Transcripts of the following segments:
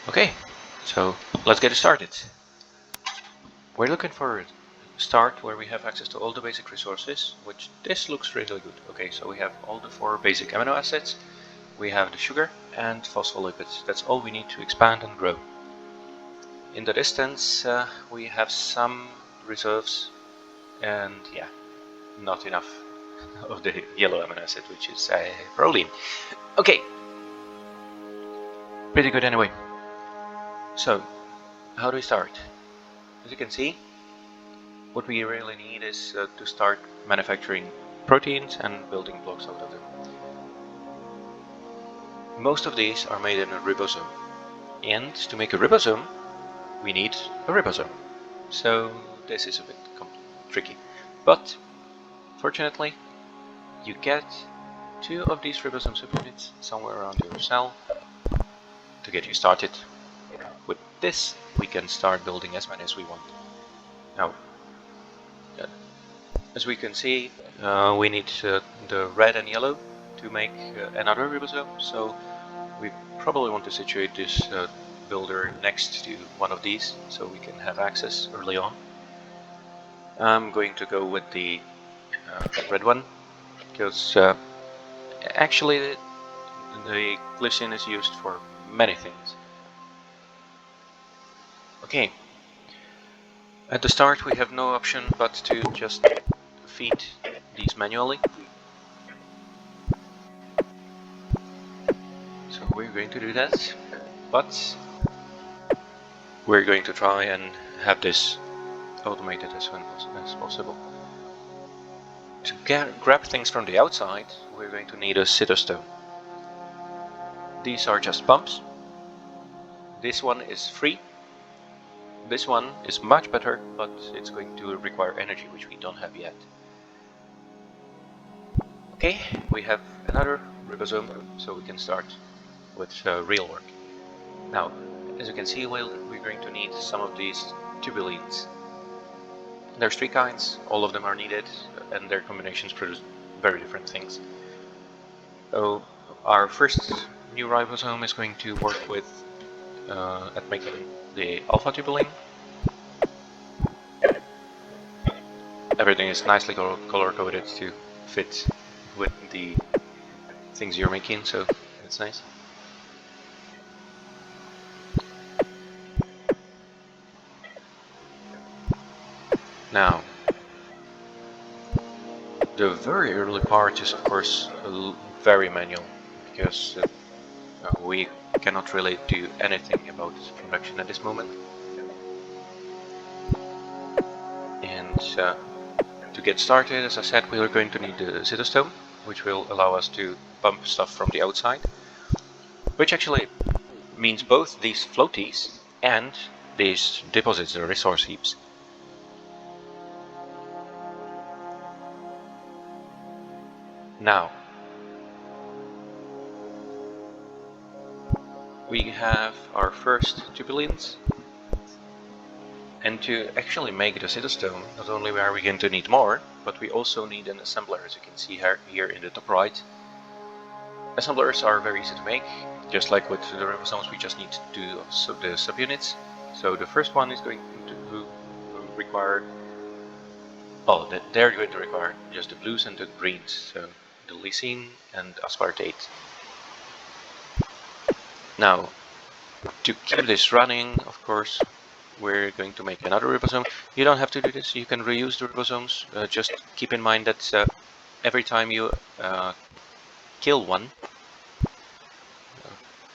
Okay, so let's get started. We're looking for a start where we have access to all the basic resources, which this looks really good. Okay, so we have all the 4 basic amino acids, we have the sugar and phospholipids. That's all we need to expand and grow. In the distance, we have some reserves and yeah, not enough of the yellow amino acid, which is proline. Okay, pretty good anyway. So, how do we start? As you can see, what we really need is to start manufacturing proteins and building blocks out of them. Most of these are made in a ribosome, and to make a ribosome we need a ribosome. So this is a bit tricky, but fortunately you get 2 of these ribosome subunits somewhere around your cell to get you started. With this we can start building as many as we want. Now, as we can see, we need the red and yellow to make another ribosome, so we probably want to situate this builder next to one of these so we can have access early on. I'm going to go with the red one because actually the glycine is used for many things. Okay, at the start we have no option but to just feed these manually. So we're going to do that, but we're going to try and have this automated as soon as possible. To grab things from the outside, we're going to need a cytostome. These are just pumps. This one is free. This one is much better, but it's going to require energy, which we don't have yet. Okay, we have another ribosome, so we can start with real work. Now, as you can see, we're going to need some of these tubulins. There's 3 kinds, all of them are needed, and their combinations produce very different things. So our first new ribosome is going to work with at making the alpha tubulin. Everything is nicely color coded to fit with the things you're making, so it's nice. Now, the very early part is of course very manual, because we cannot really do anything about production at this moment. And to get started, as I said, we are going to need the cytostome, which will allow us to pump stuff from the outside, which actually means both these floaties and these deposits, the resource heaps. Now, we have our first tubulins, and to actually make the cytostome, not only are we going to need more, but we also need an assembler, as you can see here in the top right. Assemblers are very easy to make, just like with the ribosomes, we just need to do the subunits. So the first one is going to require, they're going to require just the blues and the greens, so the lysine and aspartate. Now, to keep this running, of course, we're going to make another ribosome. You don't have to do this, you can reuse the ribosomes. Just keep in mind that every time you kill one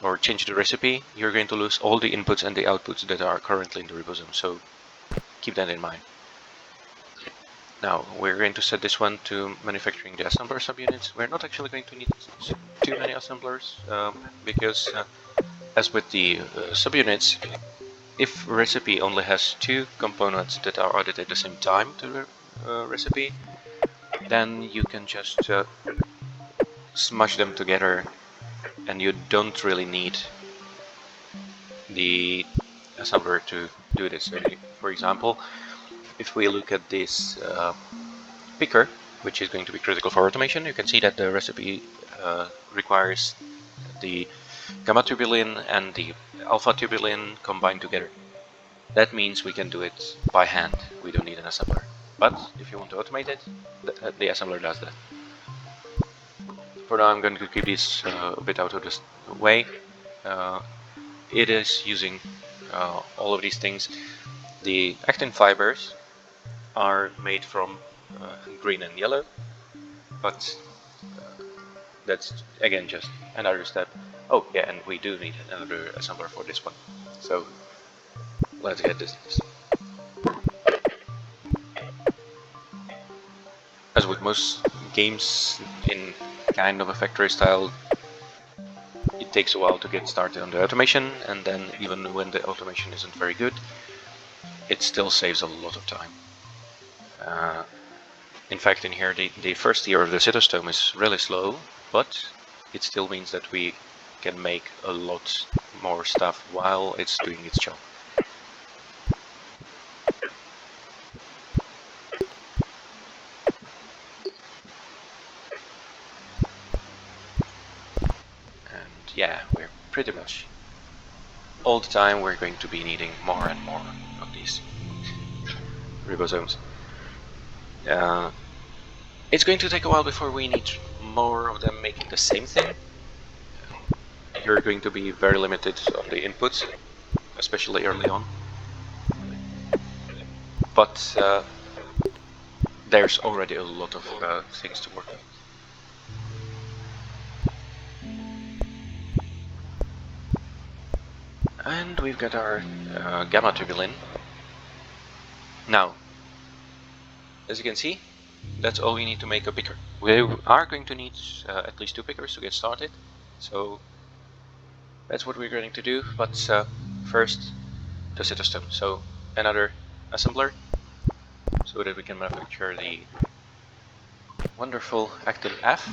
or change the recipe, you're going to lose all the inputs and the outputs that are currently in the ribosome, so keep that in mind. Now, we're going to set this one to manufacturing the assembler subunits. We're not actually going to need too many assemblers, because as with the subunits, if a recipe only has 2 components that are added at the same time to the recipe, then you can just smush them together and you don't really need the assembler to do this. So, for example, if we look at this picker, which is going to be critical for automation, you can see that the recipe requires the gamma tubulin and the alpha tubulin combined together. That means we can do it by hand. We don't need an assembler. But if you want to automate it, the assembler does that. For now, I'm going to keep this a bit out of the way. It is using all of these things. The actin fibers are made from green and yellow, but that's again just another step. Oh yeah, and we do need another assembler for this one. So let's get this. As with most games in kind of a factory style, it takes a while to get started on the automation, and then even when the automation isn't very good, it still saves a lot of time. In fact, in here, the first year of the cytostome is really slow, but it still means that we can make a lot more stuff while it's doing its job. And yeah, we're pretty much all the time we're going to be needing more and more of these ribosomes. It's going to take a while before we need more of them making the same thing. You're going to be very limited on the inputs, especially early on. But there's already a lot of things to work on. And we've got our gamma tubulin. Now, as you can see, that's all we need to make a picker. We are going to need at least 2 pickers to get started, so that's what we're going to do. But first, the cytostome. So another assembler, so that we can manufacture the wonderful actin F,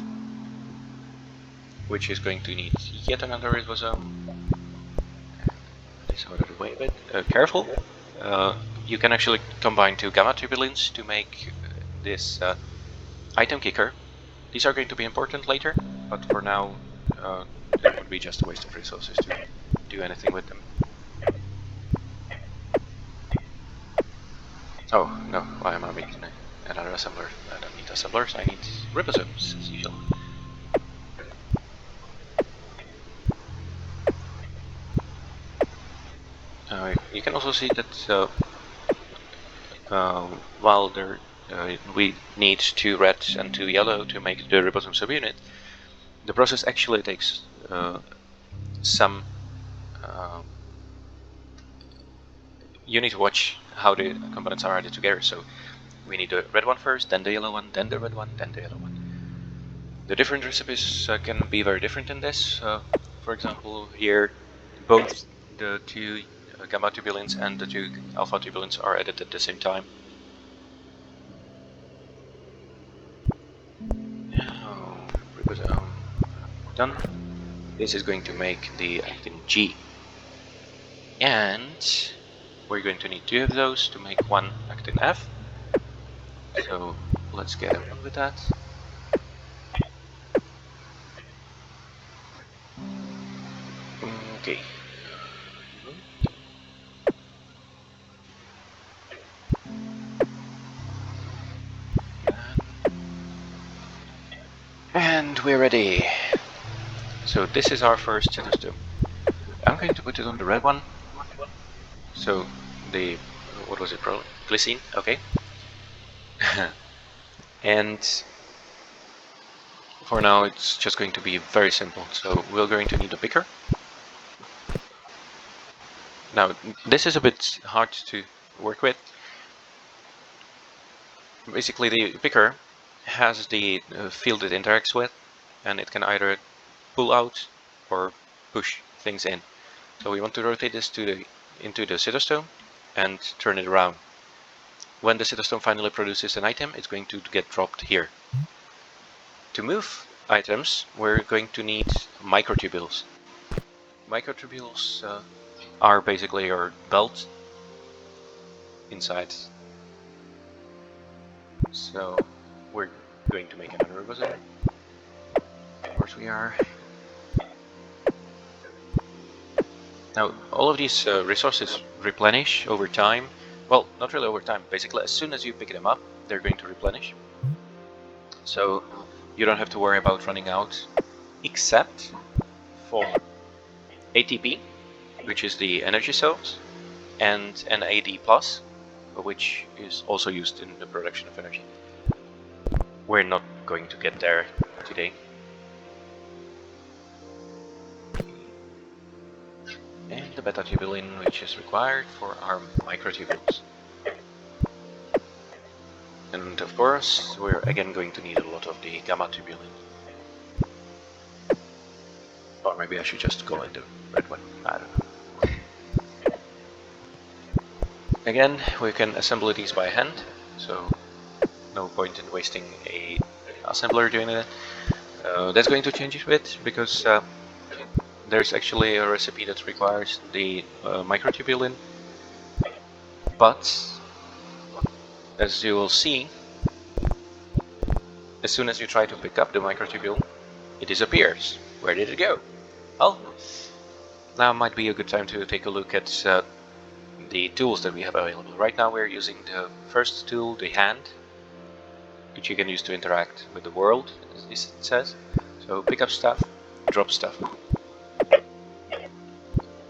which is going to need yet another ribosome. This out of the way a bit. Careful. You can actually combine 2 gamma tubulins to make this item kicker. These are going to be important later, but for now it would be just a waste of resources to do anything with them. Oh no, why am I making another assembler? I don't need assemblers, I need ribosomes as usual. You can also see that while we need 2 red and 2 yellow to make the ribosome subunit, the process actually takes some. You need to watch how the components are added together. So we need the red one first, then the yellow one, then the red one, then the yellow one. The different recipes can be very different in this. For example, here both the 2 gamma tubulins and the 2 alpha tubulins are added at the same time. Done. This is going to make the actin G, and we're going to need 2 of those to make 1 actin F. So let's get on with that. Okay. And we're ready. So this is our first cytostome. I'm going to put it on the red one. So the, what was it, glycine? Okay. And for now it's just going to be very simple. So we're going to need a picker. Now this is a bit hard to work with. Basically the picker has the field it interacts with, and it can either pull out or push things in. So we want to rotate this into the cytostome and turn it around. When the cytostome finally produces an item, it's going to get dropped here. To move items, we're going to need microtubules. Microtubules are basically your belt inside. So we're going to make another ribosome. Of course we are. Now, all of these resources replenish over time. Well, not really over time. Basically, as soon as you pick them up, they're going to replenish. So you don't have to worry about running out, except for ATP, which is the energy cells, and NAD+, which is also used in the production of energy. We're not going to get there today. And the beta-tubulin, which is required for our microtubules. And of course, we're again going to need a lot of the gamma-tubulin. Or maybe I should just go in the red one, I don't know. Again, we can assemble these by hand, so no point in wasting a assembler doing that. That's going to change a bit, because there's actually a recipe that requires the microtubulin, but as you will see, as soon as you try to pick up the microtubule, it disappears. Where did it go? Well, now might be a good time to take a look at the tools that we have available. Right now we're using the first tool, the hand, which you can use to interact with the world, as it says. So pick up stuff, drop stuff.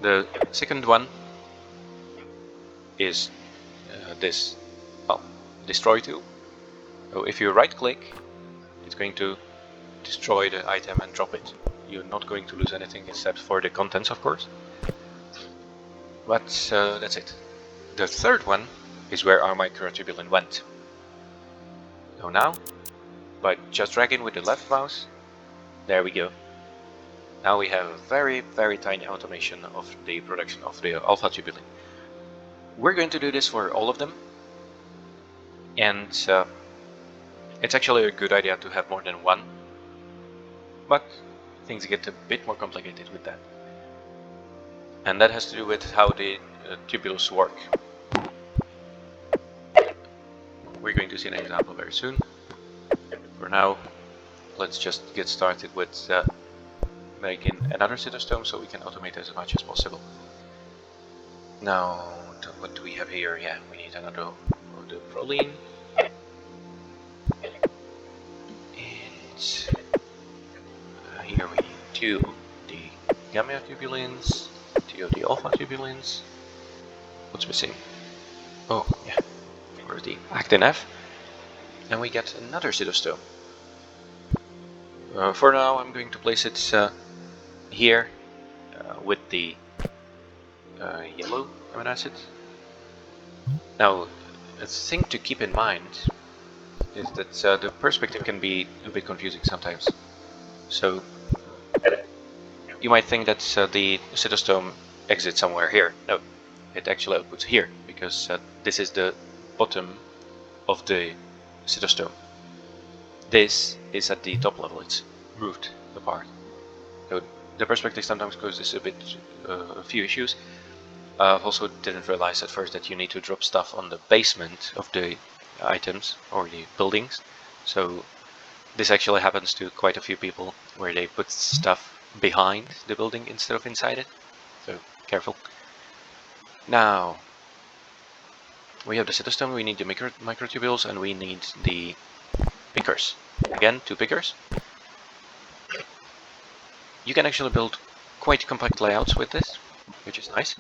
The second one is this, well, destroy tool. So if you right click, it's going to destroy the item and drop it. You're not going to lose anything except for the contents, of course. But that's it. The third one is where our microtubulin went. So now, by just dragging with the left mouse, there we go. Now we have a very, very tiny automation of the production of the alpha tubulin. We're going to do this for all of them, and it's actually a good idea to have more than one, but things get a bit more complicated with that. And that has to do with how the tubules work. We're going to see an example very soon. For now, let's just get started with making another cytostome so we can automate as much as possible. Now, what do we have here? Yeah, we need another of the proline. And here we need two of the gamma tubulins, two of the alpha tubulins. What's missing? Oh, yeah, for the actin F. And we get another cytostome. For now, I'm going to place it here with the yellow amino acid. Now, a thing to keep in mind is that the perspective can be a bit confusing sometimes. So you might think that the cytostome exits somewhere here. No, it actually outputs here, because this is the bottom of the cytostome. This is at the top level, it's moved apart. So the perspective sometimes causes a few issues. I also didn't realize at first that you need to drop stuff on the basement of the items or the buildings. So this actually happens to quite a few people, where they put stuff behind the building instead of inside it. So careful. Now we have the cytostome, we need the microtubules, and we need the pickers. Again, two pickers. You can actually build quite compact layouts with this, which is nice.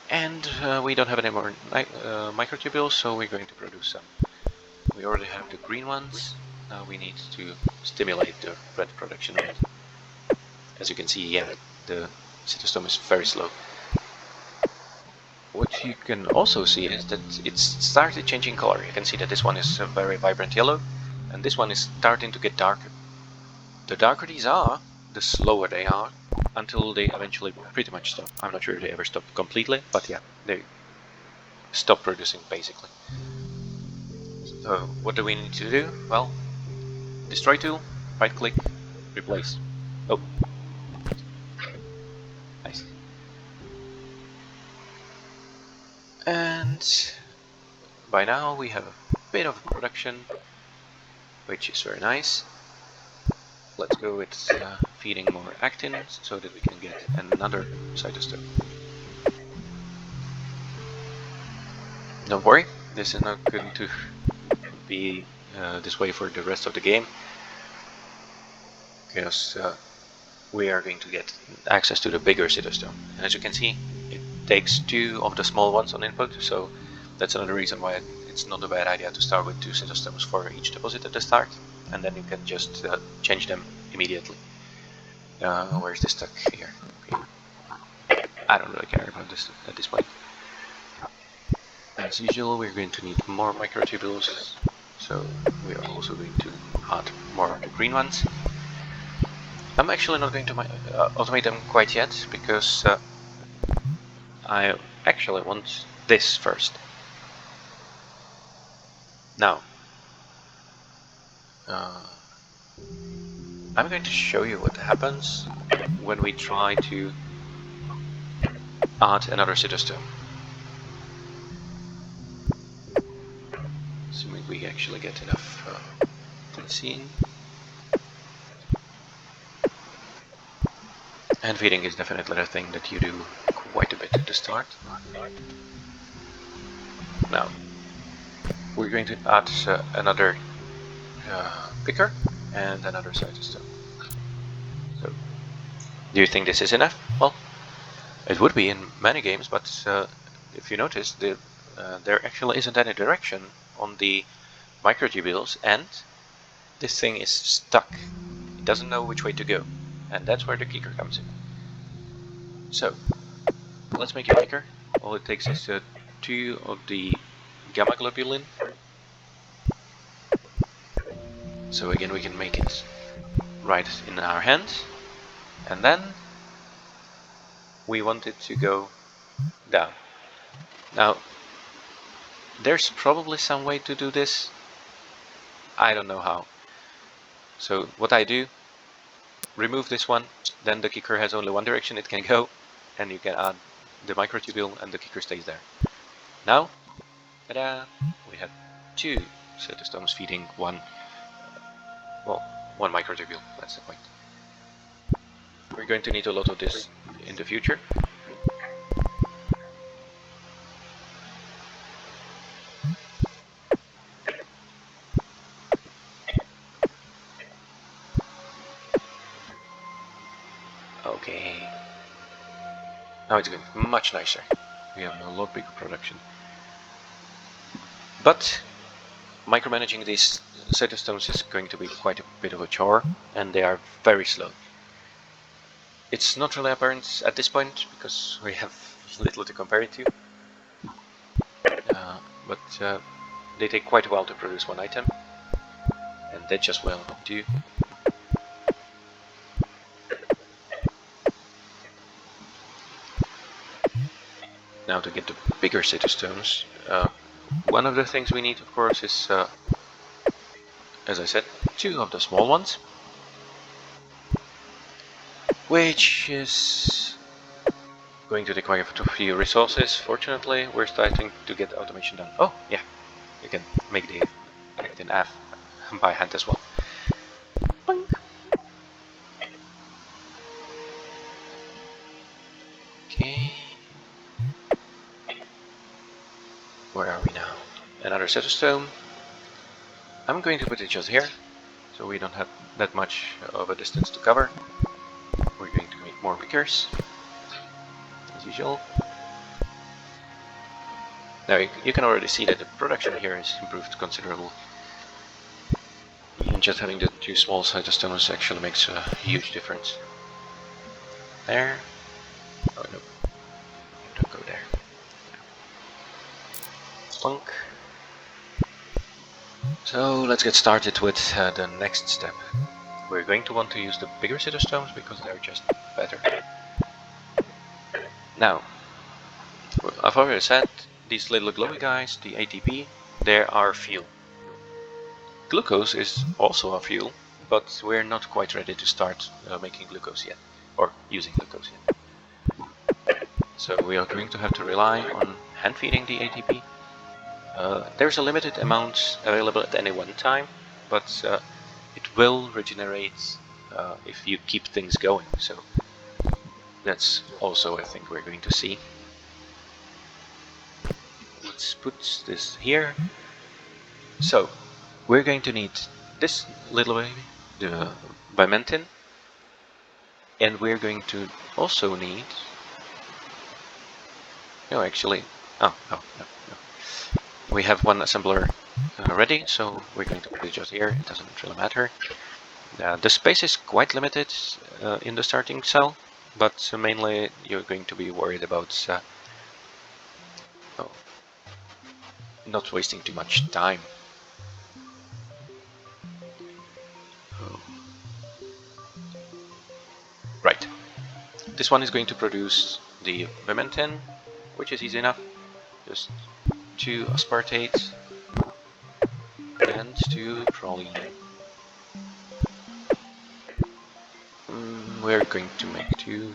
And we don't have any more microtubules, so we're going to produce some. We already have the green ones. Now we need to stimulate the red production of it. As you can see, yeah, the cytostome is very slow. What you can also see is that it's started changing color. You can see that this one is a very vibrant yellow, and this one is starting to get darker. The darker these are, the slower they are, until they eventually pretty much stop. I'm not sure if they ever stop completely, but yeah, they stop producing basically. So what do we need to do? Well, destroy tool, right click, replace. Oh, nice. And by now we have a bit of production, which is very nice. Let's go with feeding more actin so that we can get another cytostome. Don't worry, this is not going to be this way for the rest of the game, because we are going to get access to the bigger cytostome. And as you can see, it takes 2 of the small ones on input, so that's another reason why it's not a bad idea to start with 2 cytostomes for each deposit at the start, and then you can just change them immediately. Where's this stuck here? Okay. I don't really care about this at this point. As usual, we're going to need more microtubules, so we are also going to add more of the green ones. I'm actually not going to automate them quite yet, because I actually want this first. Now, I'm going to show you what happens when we try to add another cytostome. Assuming we actually get enough glycine. And feeding is definitely a thing that you do quite a bit at the start. Now, we're going to add another picker and another cytostome. So, do you think this is enough? Well, it would be in many games, but if you notice, there actually isn't any direction on the microtubules, and this thing is stuck. It doesn't know which way to go, and that's where the kicker comes in. So, let's make a kicker. All it takes is 2 of the gamma globulin. So again, we can make it right in our hands, and then we want it to go down. Now, there's probably some way to do this. I don't know how. So what I do, remove this one, then the kicker has only one direction it can go, and you can add the microtubule and the kicker stays there. Now, ta-da! We have 2 cytostomes feeding one microtubule, that's the point. We're going to need a lot of this in the future. Okay. Now it's going much nicer. We have a lot bigger production. But micromanaging these cytostones is going to be quite a bit of a chore, and they are very slow. It's not really apparent at this point, because we have little to compare it to. But they take quite a while to produce one item, and that just will do. Now to get the bigger cytostones, one of the things we need, of course, is, as I said, 2 of the small ones, which is going to require a few resources. Fortunately, we're starting to get automation done. Oh, yeah, you can make the actin F by hand as well. Boink. Okay. Where are we now? Another cytostome. I'm going to put it just here, so we don't have that much of a distance to cover. We're going to make more pickers, as usual. Now you can already see that the production here is improved considerably. And just having the 2 small cytostomes actually makes a huge difference. There. Oh no, don't go there. Plunk. So let's get started with the next step. We're going to want to use the bigger cytostomes because they're just better. Now, I've already said, these little glowy guys, the ATP, they are fuel. Glucose is also a fuel, but we're not quite ready to start making glucose yet, or using glucose yet. So we are going to have to rely on hand feeding the ATP. There's a limited amount available at any one time, but it will regenerate if you keep things going. So that's also a thing we're going to see. Let's put this here. So we're going to need this little baby, the Bimentin, and we're going to also need. No, actually, no. We have one assembler ready, so we're going to put it just here. It doesn't really matter. The space is quite limited in the starting cell, but mainly you're going to be worried about not wasting too much time. Right. This one is going to produce the Bimentin, which is easy enough. Just 2 aspartate and 2 proline. We're going to make 2.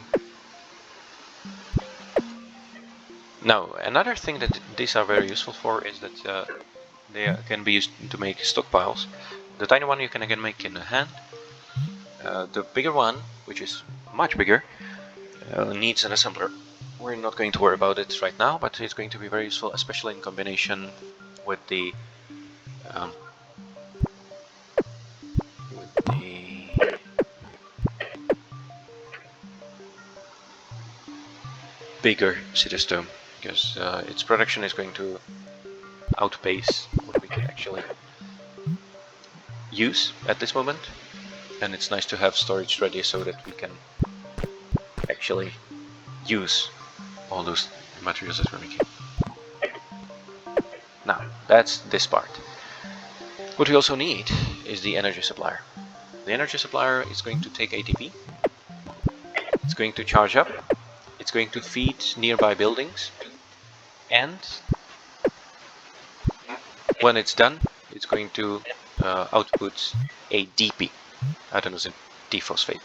Now, another thing that these are very useful for is that they can be used to make stockpiles. The tiny one you can again make in a hand. The bigger one, which is much bigger, needs an assembler. We're not going to worry about it right now, but it's going to be very useful, especially in combination with the bigger Citystome, because its production is going to outpace what we can actually use at this moment, and it's nice to have storage ready so that we can actually use all those materials that we're making. Now, that's this part. What we also need is the energy supplier. The energy supplier is going to take ATP, it's going to charge up, it's going to feed nearby buildings, and when it's done, it's going to output a DP, adenosine diphosphate.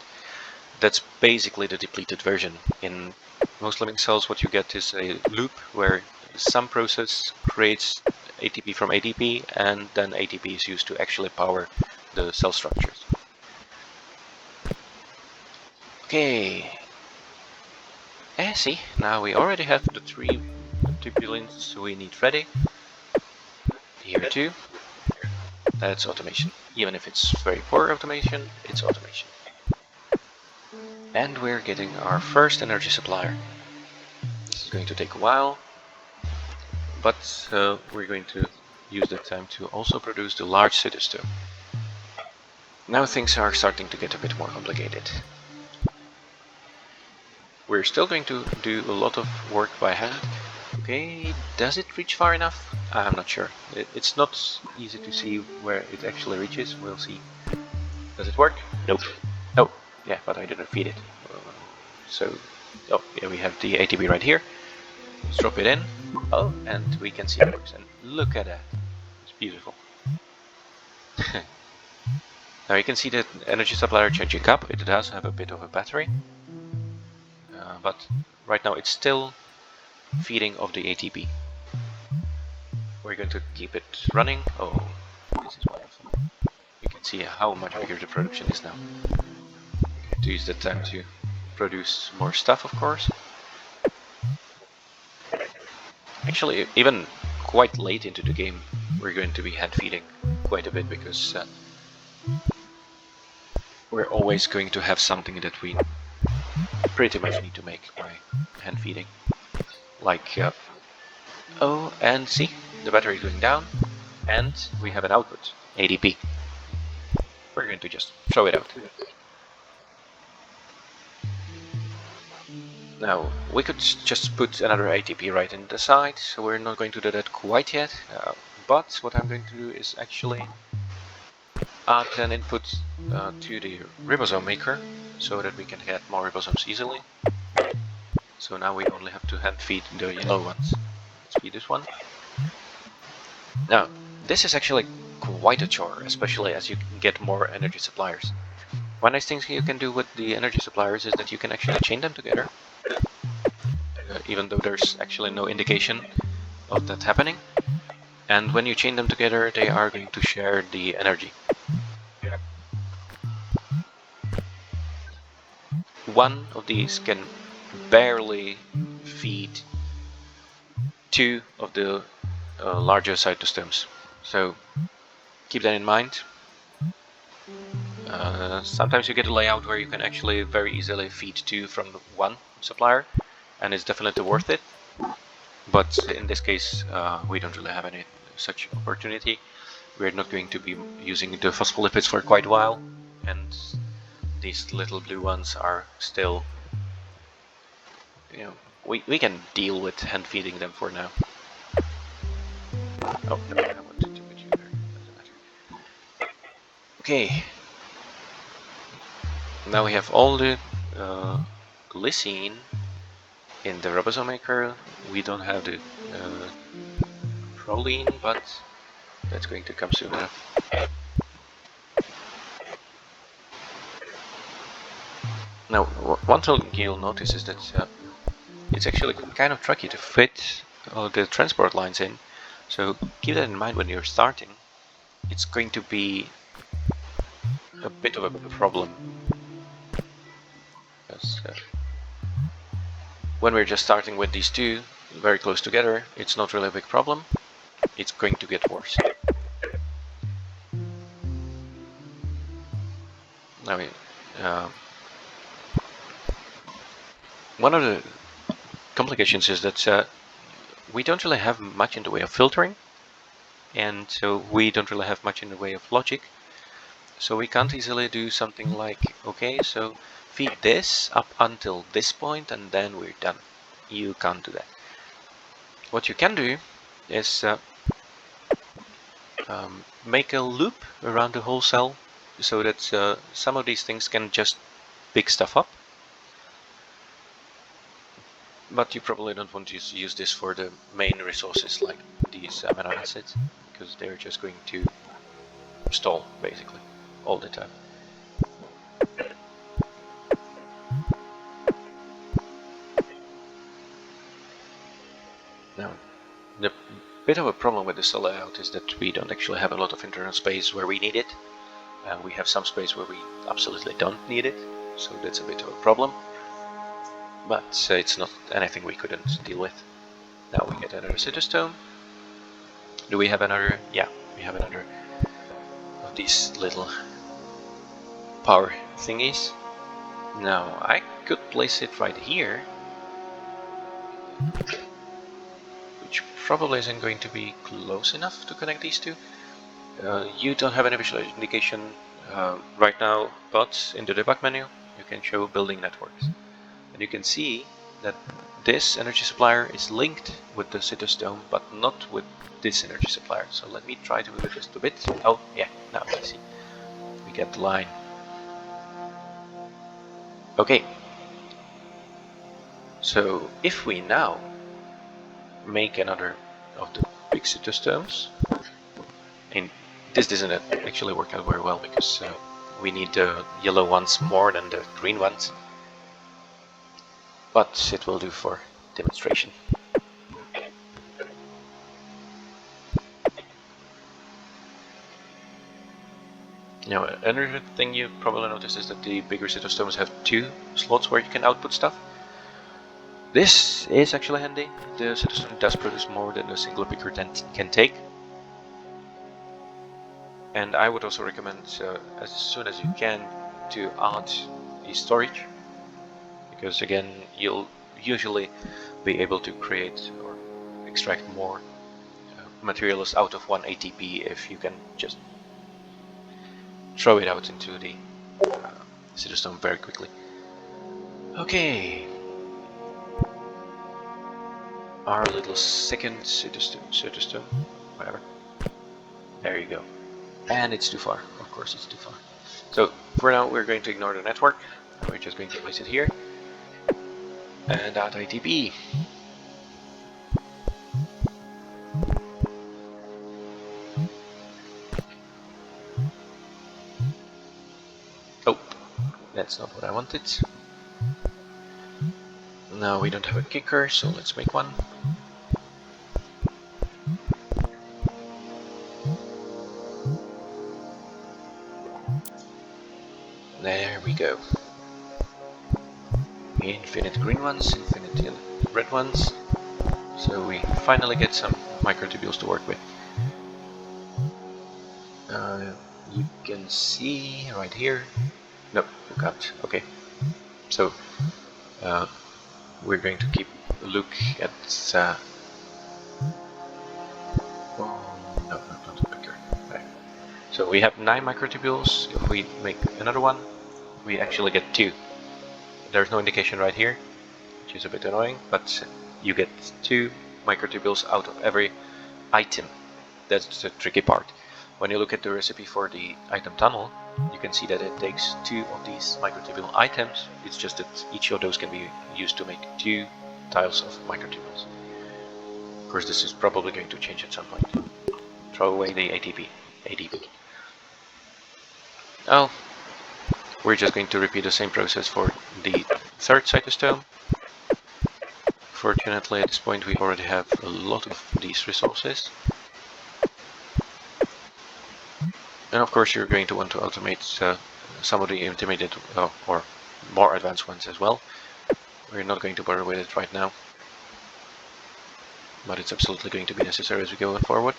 That's basically the depleted version. In most living cells, what you get is a loop where some process creates ATP from ADP, and then ATP is used to actually power the cell structures. Okay. See, now we already have the 3 tubulins we need ready. Here too. That's automation. Even if it's very poor automation, it's automation. And we're getting our first energy supplier. This is going to take a while, but we're going to use that time to also produce the large Citystome. Now things are starting to get a bit more complicated. We're still going to do a lot of work by hand. Okay, does it reach far enough? I'm not sure. It's not easy to see where it actually reaches. We'll see. Does it work? Nope. Oh, yeah, but I didn't feed it. Oh, yeah, we have the ATP right here. Let's drop it in. Oh, and we can see it works. And look at that. It's beautiful. Now you can see the energy supplier charging up. It does have a bit of a battery. But right now it's still feeding of the ATP. We're going to keep it running. Oh, this is wonderful. You can see how much bigger the production is now. We're going to use that time to produce more stuff, of course. Actually, even quite late into the game, we're going to be hand feeding quite a bit, because we're always going to have something that we pretty much need to make by hand feeding. Like, oh, and see, the battery is going down, and we have an output, ADP. We're going to just throw it out. Now, we could just put another ATP right in the side, so we're not going to do that quite yet, but what I'm going to do is actually add an input to the ribosome maker, so that we can get more ribosomes easily. So now we only have to hand feed the yellow ones. Let's feed this one. Now, this is actually quite a chore, especially as you get more energy suppliers. One nice thing you can do with the energy suppliers is that you can actually chain them together, even though there's actually no indication of that happening. And when you chain them together, they are going to share the energy. one of these can barely feed two of the larger cytostems. So keep that in mind. Sometimes you get a layout where you can actually very easily feed two from one supplier, and it's definitely worth it. But in this case, we don't really have any such opportunity. We're not going to be using the phospholipids for quite a while, and these little blue ones are still, we can deal with hand feeding them for now. Oh, no, I want to put you there. Doesn't matter. Okay. Now we have all the glycine in the ribosome maker. We don't have the proline, but that's going to come soon enough. Now, one thing you'll notice is that it's actually kind of tricky to fit the transport lines in. So keep that in mind when you're starting. It's going to be a bit of a problem. Because, when we're just starting with these two very close together, it's not really a big problem. It's going to get worse. Now, one of the complications is that we don't really have much in the way of filtering, and so we don't really have much in the way of logic. So we can't easily do something like, okay, so feed this up until this point and then we're done. You can't do that. What you can do is make a loop around the whole cell so that some of these things can just pick stuff up. But you probably don't want to use this for the main resources like these amino acids, because they're just going to stall basically all the time. Now, the bit of a problem with the cell layout is that we don't actually have a lot of internal space where we need it. We have some space where we absolutely don't need it, so that's a bit of a problem. But it's not anything we couldn't deal with. Now we get another cytostome. Do we have another? Yeah, we have another of these little power thingies. Now I could place it right here, which probably isn't going to be close enough to connect these two. You don't have any visual indication right now, but in the debug menu you can show building networks. And you can see that this energy supplier is linked with the cytostome, but not with this energy supplier. So let me try to move it just a bit. Oh, yeah, now I see. We get the line. Okay. So if we now make another of the big cytostomes, and this doesn't actually work out very well because we need the yellow ones more than the green ones. But it will do for demonstration. Now, another thing you probably noticed is that the bigger cytostomes have two slots where you can output stuff. This is actually handy. The cytostome does produce more than a single picker can take. And I would also recommend, as soon as you can, to add the storage, because again, you'll usually be able to create or extract more materials out of one ATP if you can just throw it out into the cytostome very quickly. Okay, our little second cytostome, whatever. There you go. And it's too far. Of course, it's too far. So for now, we're going to ignore the network. We're just going to place it here and add ATP. Oh, that's not what I wanted. Now we don't have a kicker, so let's make one. There we go. green ones, infinity and red ones. So we finally get some microtubules to work with. You can see right here. No, you can't. Okay. So we're going to keep a look at. Oh, no, not the picker. Right. So we have 9 microtubules. If we make another one, we actually get 2. There's no indication right here, which is a bit annoying, but you get 2 microtubules out of every item. That's the tricky part. When you look at the recipe for the item tunnel, you can see that it takes 2 of these microtubule items. It's just that each of those can be used to make 2 tiles of microtubules. Of course, this is probably going to change at some point. Throw away the ADP. Oh, we're just going to repeat the same process for the third cytostome. Fortunately, at this point we already have a lot of these resources. And of course you're going to want to automate some of the intermediate or more advanced ones as well. We're not going to bother with it right now, but it's absolutely going to be necessary as we go forward.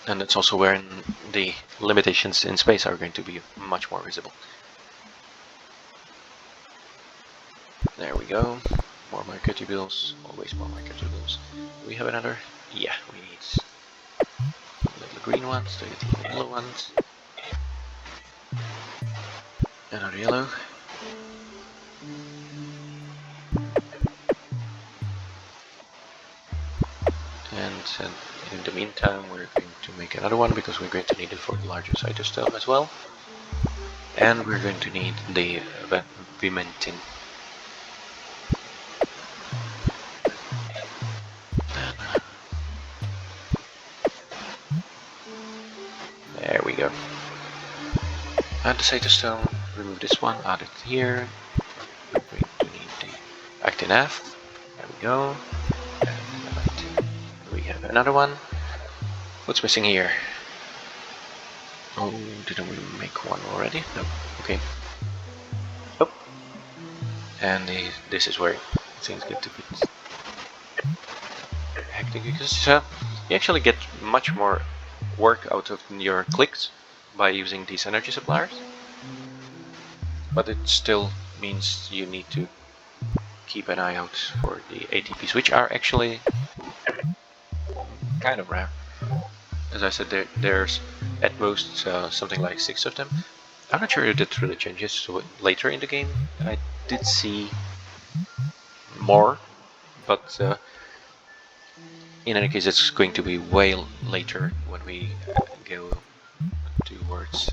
And that's also where the limitations in space are going to be much more visible. There we go. More microtubules, always more microtubules. We have another? Yeah, we need little green ones, to get little yellow ones. Another yellow. And in the meantime we're going to make another one because we're going to need it for the larger cytostome as well. And we're going to need the Vimentin. There we go. Add the cytostone, remove this one, add it here. We're going to need the ActinF. There we go. And we have another one. What's missing here? Oh, didn't we make one already? No. Okay. Oh. And this is where things get a bit hectic because you actually get much more work out of your clicks by using these energy suppliers, but it still means you need to keep an eye out for the ATPs, which are actually kind of rare. As I said, there's at most something like 6 of them. I'm not sure if that really changes, so later in the game I did see more, but in any case it's going to be way later when we go towards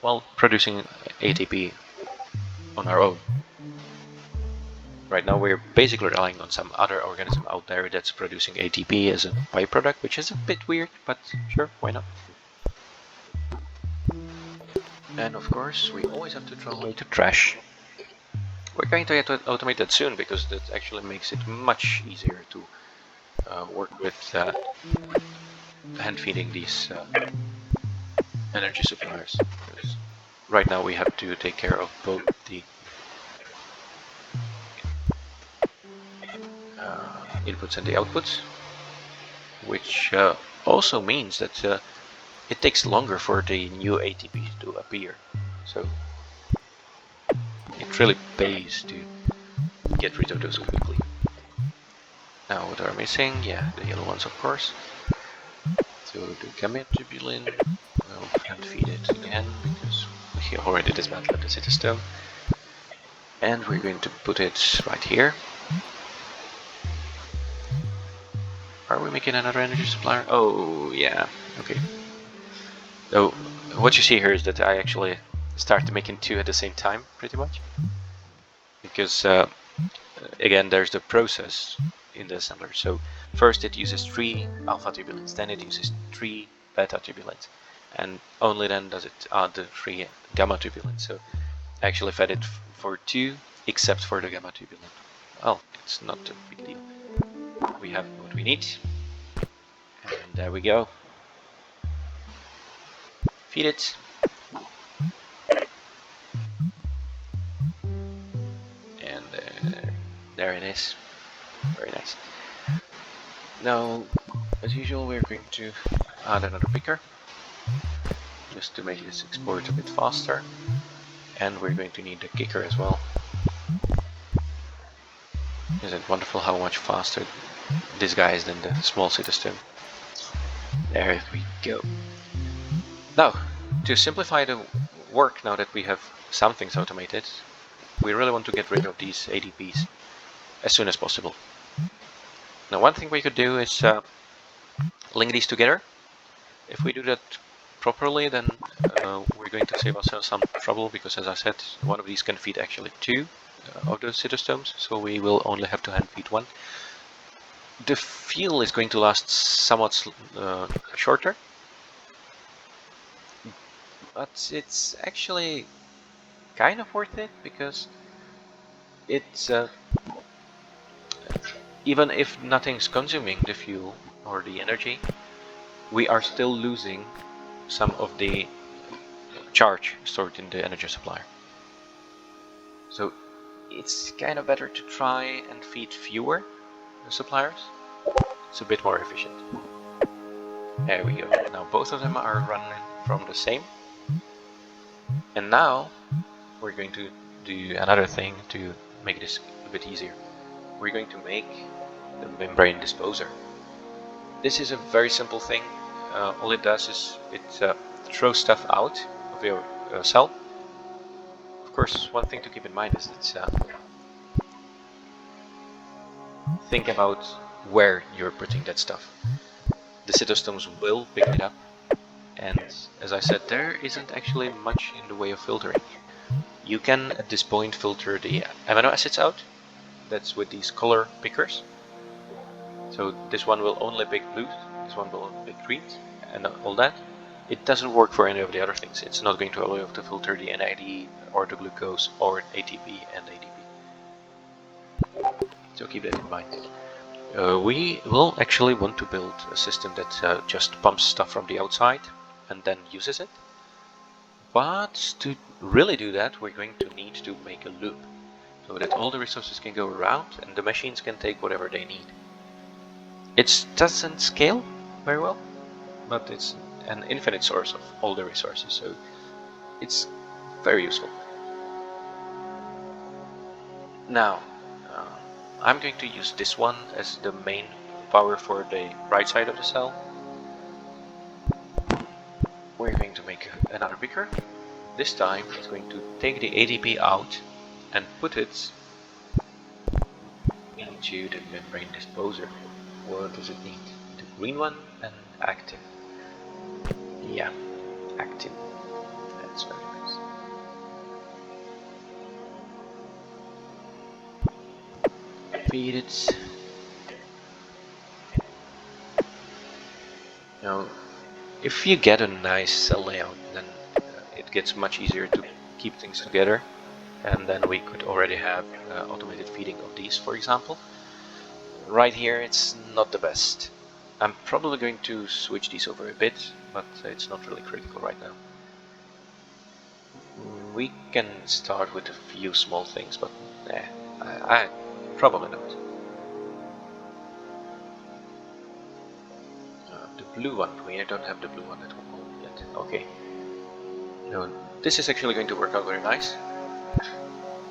well, producing ATP on our own. Right now we're basically relying on some other organism out there that's producing ATP as a byproduct, which is a bit weird, but sure, why not? And of course, we always have to throw away the trash. We're going to have to automate that soon, because that actually makes it much easier to work with hand feeding these energy suppliers. Because right now we have to take care of both the inputs and the outputs, which also means that it takes longer for the new ATP to appear. So it really pays to get rid of those quickly. Now what are missing? Yeah, the yellow ones, of course. So the gametubulin, well, can't feed it again because we already dismantled the cytostome. And we're going to put it right here. Are we making another energy supplier? Oh, yeah, okay. So what you see here is that I actually started making 2 at the same time, pretty much. Because, again, there's the process in the assembler. So first it uses 3 alpha tubulins, then it uses 3 beta tubulins, and only then does it add the 3 gamma tubulins. So I actually fed it for 2, except for the gamma tubulin. Well, it's not a big deal. We have what we need, and there we go. Feed it. There it is. Very nice. Now, as usual, we're going to add another picker, just to make this export a bit faster. And we're going to need the kicker as well. Isn't it wonderful how much faster this guy is than the small citystone? There we go. Now, to simplify the work, now that we have some things automated, we really want to get rid of these ADPs as soon as possible. Now, one thing we could do is link these together. If we do that properly, then we're going to save ourselves some trouble, because as I said, one of these can feed actually two of those citostomes, so we will only have to hand feed one. The fuel is going to last somewhat shorter, but it's actually kind of worth it, because it's even if nothing's consuming the fuel or the energy, we are still losing some of the charge stored in the energy supplier. So it's kind of better to try and feed fewer suppliers. It's a bit more efficient. There we go. Now both of them are running from the same. And now we're going to do another thing to make this a bit easier. We're going to make the membrane disposer. This is a very simple thing. All it does is it throws stuff out of your cell. Of course, one thing to keep in mind is that think about where you're putting that stuff. The cytostomes will pick it up, and as I said, there isn't actually much in the way of filtering. You can at this point filter the amino acids out. That's with these color pickers. So this one will only pick blues, this one will only pick greens, and all that. It doesn't work for any of the other things. It's not going to allow you to filter the NAD or the glucose or ATP and ADP. So keep that in mind. We will actually want to build a system that just pumps stuff from the outside and then uses it. But to really do that, we're going to need to make a loop, so that all the resources can go around and the machines can take whatever they need. It doesn't scale very well, but it's an infinite source of all the resources, so it's very useful. Now, I'm going to use this one as the main power for the right side of the cell. We're going to make another picker. This time it's going to take the ADP out and put it into the membrane disposer. What does it need? The green one and active. Yeah, active. That's very nice. Feed it. Now, if you get a nice cell layout, then it gets much easier to keep things together, and then we could already have automated feeding of these, for example. Right here it's not the best. I'm probably going to switch these over a bit, but it's not really critical right now. We can start with a few small things, but I probably not. The blue one, we don't have the blue one at all yet. Okay. No, this is actually going to work out very nice.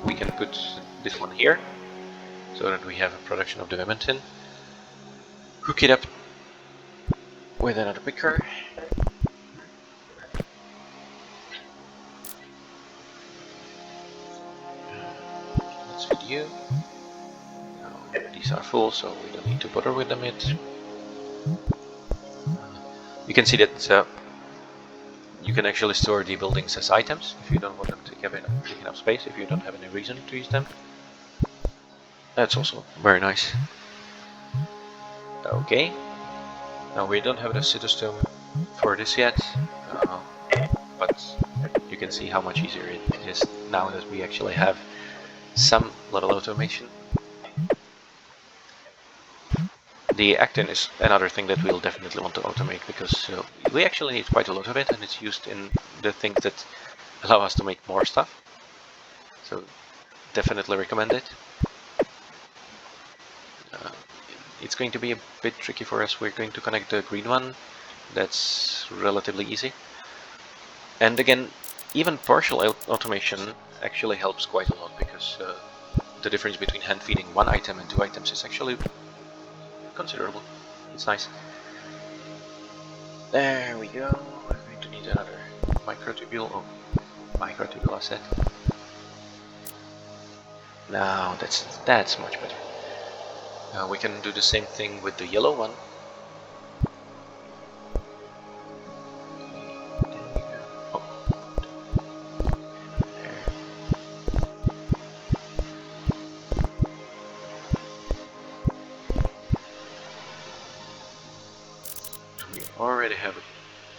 We can put this one here, so that we have a production of the memantine. Hook it up with another picker. Let's feed you. Now, these are full, so we don't need to bother with them yet. You can see that you can actually store the buildings as items if you don't want them to take enough space, if you don't have any reason to use them. That's also very nice. Okay. Now we don't have the cytostome for this yet, but you can see how much easier it is now that we actually have some little automation. The actin is another thing that we'll definitely want to automate, because we actually need quite a lot of it, and it's used in the things that allow us to make more stuff. So definitely recommend it. it's going to be a bit tricky for us. We're going to connect the green one. That's relatively easy. And again, even partial automation actually helps quite a lot, because the difference between hand feeding one item and 2 items is actually considerable. It's nice. There we go. We're going to need another microtubule. Oh, microtubule asset. Now that's much better. We can do the same thing with the yellow one. Already have a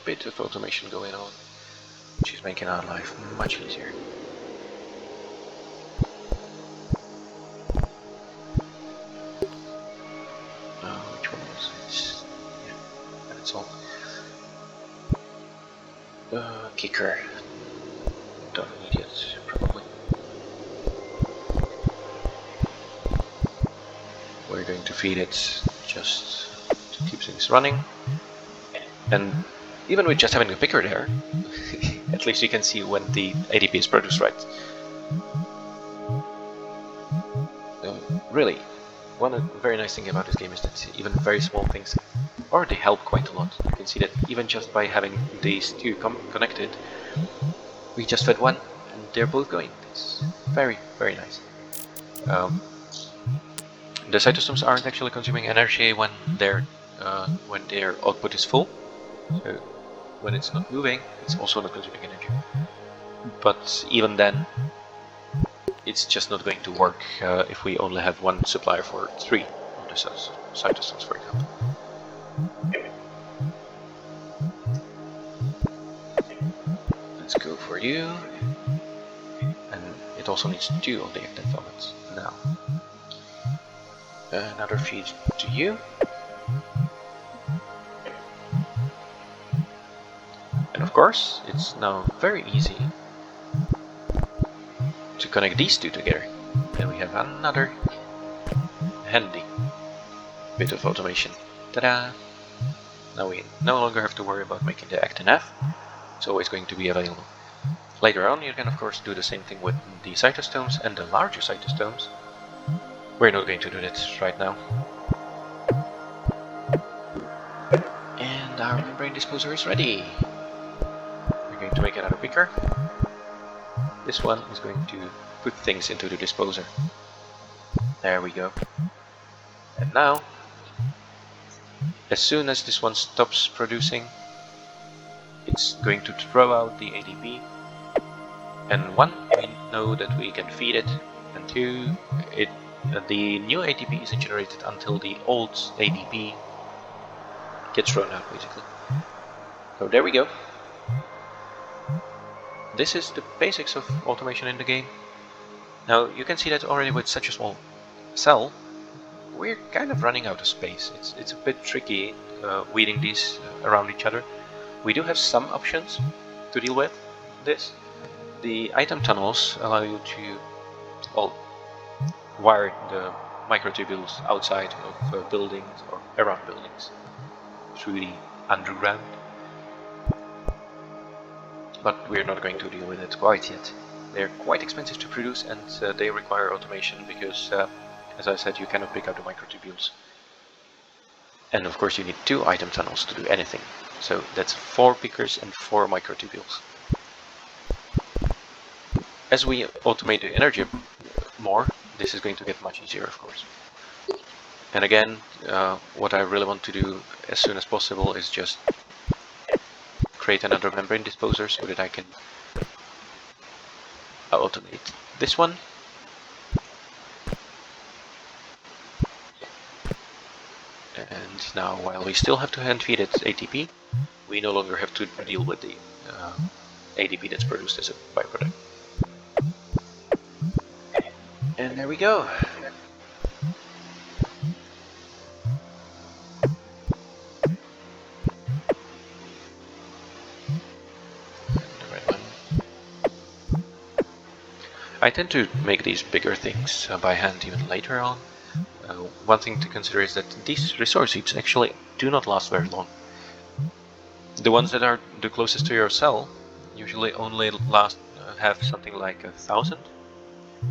bit of automation going on, which is making our life much easier. Which one was this? Yeah, that's all. Kicker. Don't need it, probably. We're going to feed it just to keep things running. And even with just having the picker there, at least you can see when the ADP is produced right. Really, one very nice thing about this game is that even very small things already help quite a lot. You can see that even just by having these two connected, we just fed one and they're both going. It's very, very nice. The cytostomes aren't actually consuming energy when their output is full. So when it's not moving, it's also not consuming energy. But even then, it's just not going to work if we only have one supplier for 3 of the cytostomes, for example. Let's go for you. And it also needs 2 of the active elements now. Another feed to you. And of course, it's now very easy to connect these 2 together. And we have another handy bit of automation. Ta-da! Now we no longer have to worry about making the ActNF. It's always going to be available. Later on, you can of course do the same thing with the cytostomes and the larger cytostomes. We're not going to do that right now. And our membrane disposer is ready. We're going to make another picker. This one is going to put things into the disposer. There we go. And now, as soon as this one stops producing, it's going to throw out the ADP. And 1, we know that we can feed it, and 2, the new ADP isn't generated until the old ADP gets thrown out, basically. So there we go. This is the basics of automation in the game. Now you can see that already with such a small cell, we're kind of running out of space. It's a bit tricky weeding these around each other. We do have some options to deal with this. The item tunnels allow you to wire the microtubules outside of buildings or around buildings through the underground. But we're not going to deal with it quite yet. They're quite expensive to produce, and they require automation because, as I said, you cannot pick out the microtubules. And of course you need 2 item tunnels to do anything. So that's 4 pickers and 4 microtubules. As we automate the energy more, this is going to get much easier, of course. And again, what I really want to do as soon as possible is just create another membrane disposer so that I can automate this one. And now, while we still have to hand feed it ATP, we no longer have to deal with the ADP that's produced as a byproduct. And there we go. I tend to make these bigger things by hand even later on, One thing to consider is that these resource heaps actually do not last very long. The ones that are the closest to your cell usually only have something like 1,000,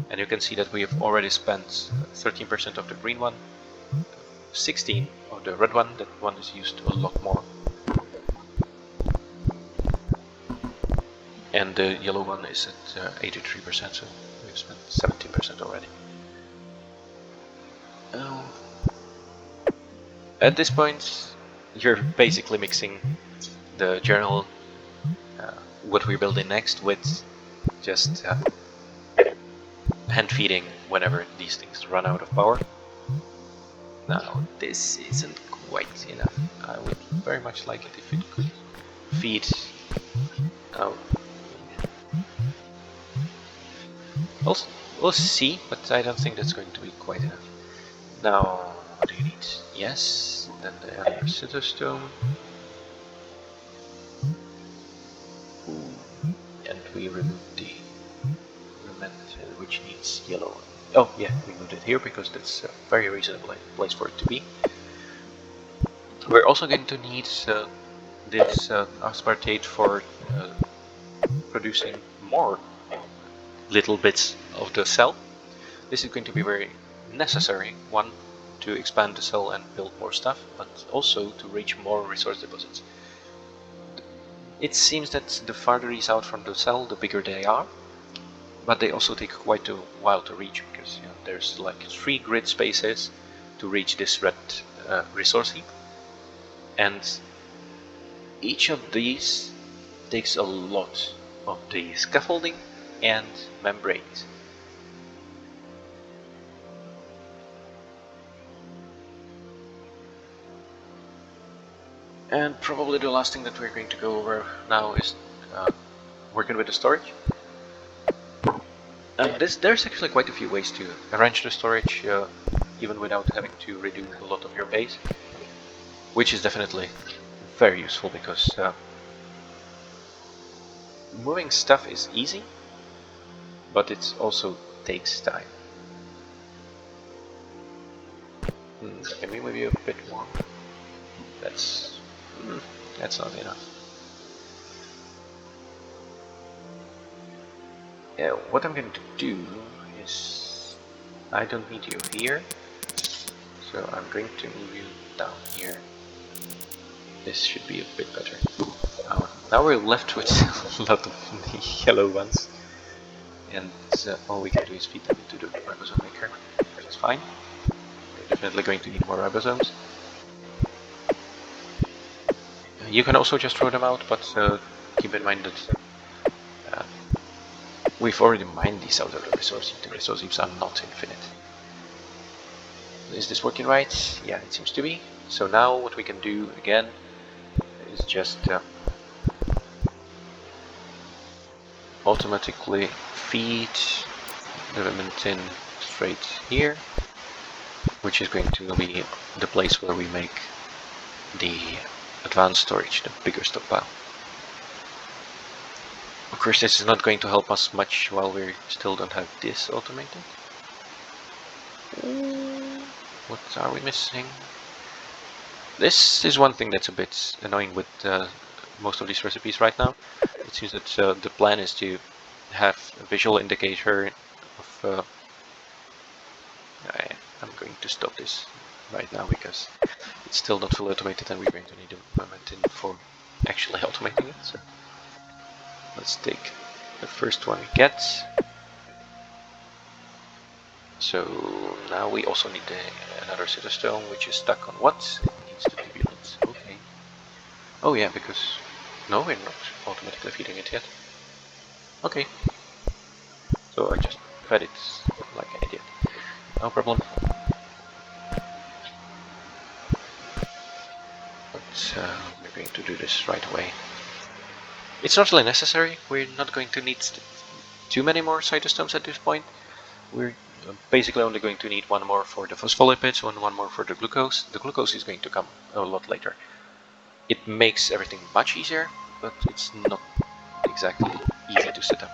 and you can see that we have already spent 13% of the green one, 16 of the red one. That one is used a lot more, and the yellow one is at 83%, so we've spent 17% already. At this point, you're basically mixing the general what we're building next with just hand feeding whenever these things run out of power. Now, this isn't quite enough. I would very much like it if it could feed. Oh, we'll see, but I don't think that's going to be quite enough. Now, what do you need? Yes, then the other stone. And we remove the remnant, which needs yellow. Oh yeah, we moved it here because that's a very reasonable place for it to be. We're also going to need this aspartate for producing more little bits of the cell. This is going to be very necessary, one, to expand the cell and build more stuff, but also to reach more resource deposits. It seems that the farther these out from the cell, the bigger they are, but they also take quite a while to reach, because there's like 3 grid spaces to reach this red resource heap, and each of these takes a lot of the scaffolding and membranes. And probably the last thing that we're going to go over now is working with the storage. There's actually quite a few ways to arrange the storage even without having to redo a lot of your base, which is definitely very useful because moving stuff is easy, but it also takes time. Can we maybe a bit more? That's not enough. Yeah, what I'm going to do is I don't need you here, so I'm going to move you down here. This should be a bit better. Now we're left with a lot of the yellow ones, and all we can do is feed them into the ribosome maker, which is fine. We're definitely going to need more ribosomes. You can also just throw them out, but keep in mind that we've already mined these out of the resource heap. The resource heaps are not infinite. Is this working right? Yeah, it seems to be. So now what we can do again is just automatically feed the remnant in straight here, which is going to be the place where we make the advanced storage, the bigger stockpile. Of course, this is not going to help us much while we still don't have this automated. What are we missing? This is one thing that's a bit annoying with most of these recipes right now. It seems that the plan is to have a visual indicator of... I'm going to stop this right now because it's still not fully automated and we're going to need a moment for actually automating it. So let's take the first one we get. So now we also need another set of stone, which is stuck on what? It needs to be built. Okay. Oh yeah, because no, we're not automatically feeding it yet. Okay. So I just fed it like an idiot. No problem. But we're going to do this right away. It's not really necessary. We're not going to need too many more cytostones at this point. We're basically only going to need one more for the phospholipids and one more for the glucose. The glucose is going to come a lot later. It makes everything much easier, but it's not exactly easy to set up.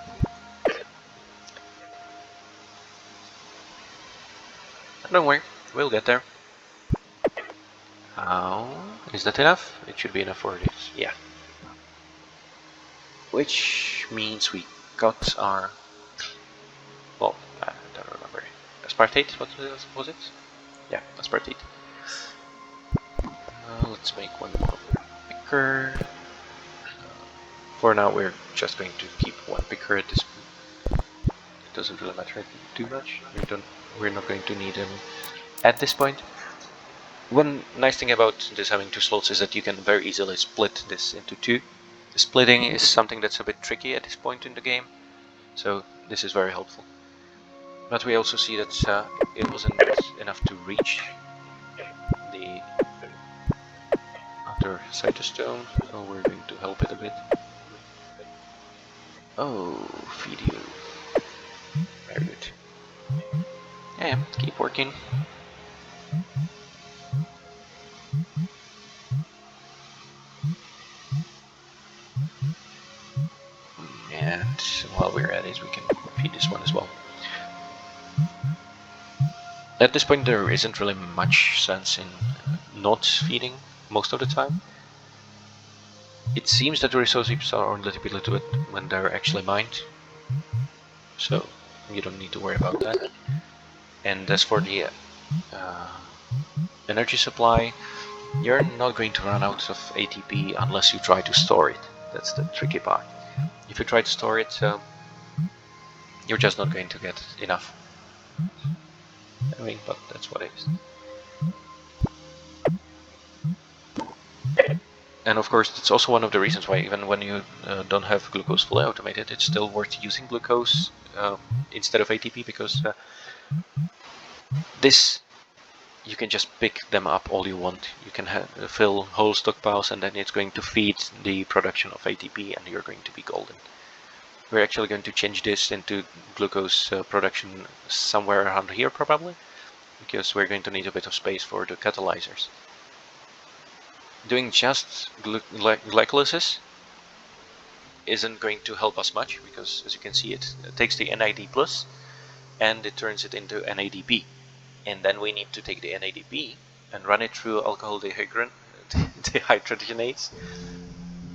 Don't worry, We'll get there. Is that enough? It should be enough for this. Yeah. Which means we got our... Well, I don't remember. Aspartate? What was it? Yeah, aspartate. Let's make one more picker. For now, we're just going to keep one picker at this point. It doesn't really matter too much. We're not going to need them at this point. One nice thing about this having two slots is that you can very easily split this into two. The splitting is something that's a bit tricky at this point in the game, so this is very helpful. But we also see that it wasn't enough to reach the other cytostone, so we're going to help it a bit. Oh, feed you. Very good. Yeah, keep working. And while we're at it, we can feed this one as well. At this point, there isn't really much sense in not feeding most of the time. It seems that the resource heaps are only depleted when they're actually mined, so you don't need to worry about that. And as for the energy supply, you're not going to run out of ATP unless you try to store it. That's the tricky part. If you try to store it, you're just not going to get enough. I mean, but that's what it is. And of course, it's also one of the reasons why even when you don't have glucose fully automated, it's still worth using glucose instead of ATP, because this, you can just pick them up all you want. You can fill whole stockpiles, and then it's going to feed the production of ATP, and you're going to be golden. We're actually going to change this into glucose production somewhere around here probably, because we're going to need a bit of space for the catalyzers. Doing just glycolysis isn't going to help us much, because as you can see, it takes the NAD plus and it turns it into NADP, and then we need to take the NADP and run it through alcohol dehydrogenase,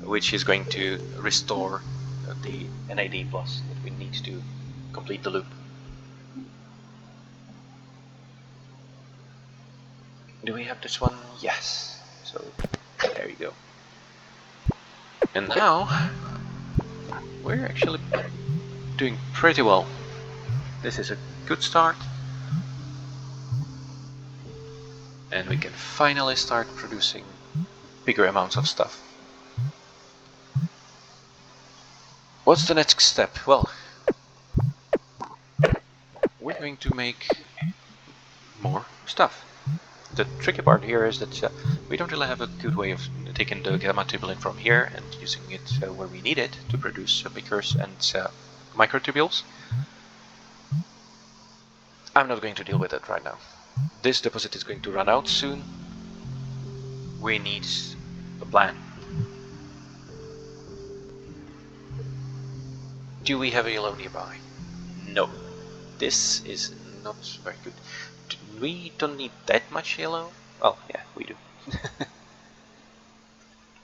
which is going to restore the NAD plus that we need to complete the loop. Do we have this one? Yes. So there you go. And now we're actually doing pretty well. This is a good start. And we can finally start producing bigger amounts of stuff. What's the next step? Well, we're going to make more stuff. The tricky part here is that we don't really have a good way of taking the gamma tubulin from here and using it where we need it to produce pickers and microtubules. I'm not going to deal with it right now. This deposit is going to run out soon. We need a plan. Do we have a yellow nearby? No. This is not very good. We don't need that much yellow. Well, yeah, we do.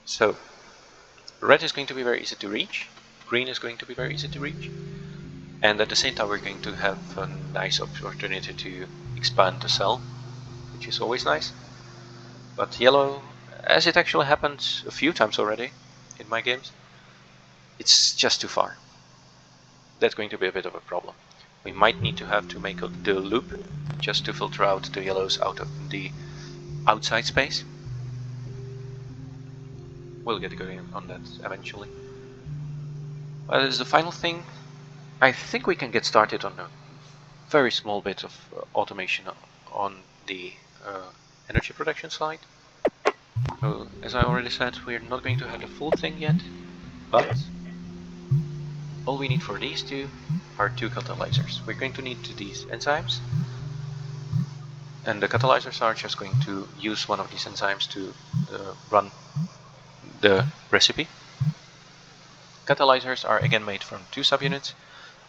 So, red is going to be very easy to reach. Green is going to be very easy to reach. And at the same time, we're going to have a nice opportunity to expand the cell, which is always nice. But yellow, as it actually happened a few times already in my games, it's just too far. That's going to be a bit of a problem. We might need to have to make the loop just to filter out the yellows out of the outside space. We'll get going on that eventually. But as the final thing, I think we can get started on a very small bit of automation on the energy production side. So, as I already said, we're not going to have the full thing yet, but all we need for these two are two catalyzers. We're going to need these enzymes, and the catalyzers are just going to use one of these enzymes to run the recipe. Catalyzers are again made from two subunits.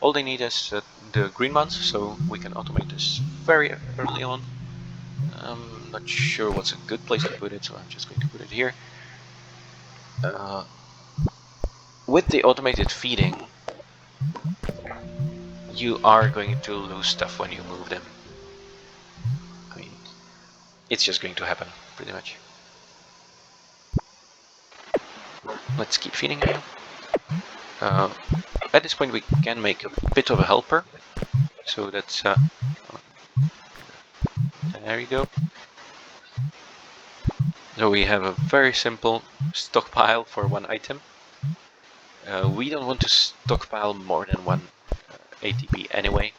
All they need is the green ones, so we can automate this very early on. I'm not sure what's a good place to put it, so I'm just going to put it here. With the automated feeding, you are going to lose stuff when you move them. I mean, it's just going to happen, pretty much. Let's keep feeding now. At this point we can make a bit of a helper. So that's... there you go. So we have a very simple stockpile for one item. We don't want to stockpile more than one ATP anyway.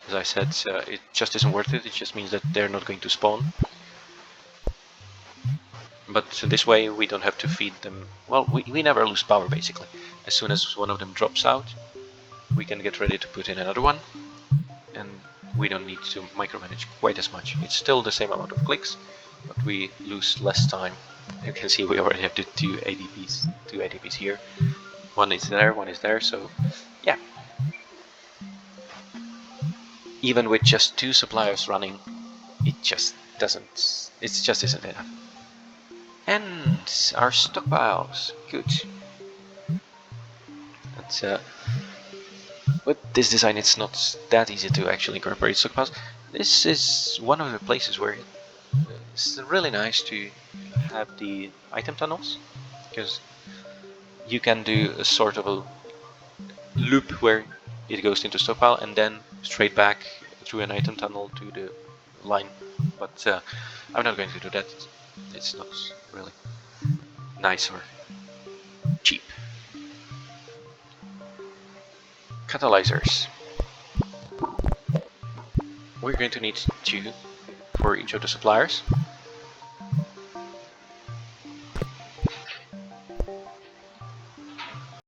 As I said, it just isn't worth it. It just means that they're not going to spawn. But this way we don't have to feed them. Well, we never lose power basically. As soon as one of them drops out, we can get ready to put in another one. And we don't need to micromanage quite as much. It's still the same amount of clicks, but we lose less time. You can see we already have the two ADPs here. One is there, so yeah. Even with just 2 suppliers running, it just isn't enough. And our stockpiles, good. That's with this design, it's not that easy to actually incorporate stockpiles. This is one of the places where it's really nice to have the item tunnels, because you can do a sort of a loop where it goes into stockpile and then straight back through an item tunnel to the line. But I'm not going to do that. It's not really nice or cheap. Catalyzers. We're going to need 2 for each of the suppliers.